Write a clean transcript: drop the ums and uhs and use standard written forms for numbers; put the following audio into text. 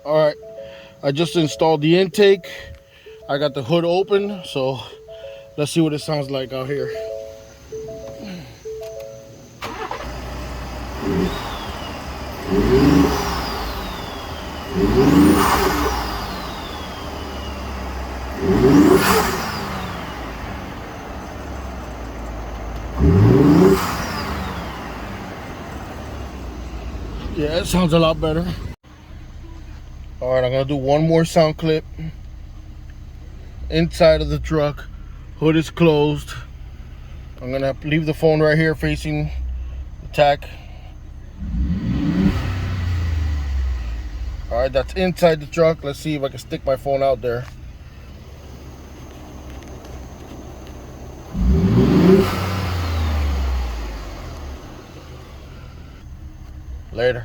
All right, I just installed the intake. I got the hood open, so let's see what it sounds like out here. Yeah, it sounds a lot better. All right, I'm gonna do one more sound clip. Inside of the truck, hood is closed. I'm gonna leave the phone right here facing the tack. All right, that's inside the truck. Let's see if I can stick my phone out there. Later.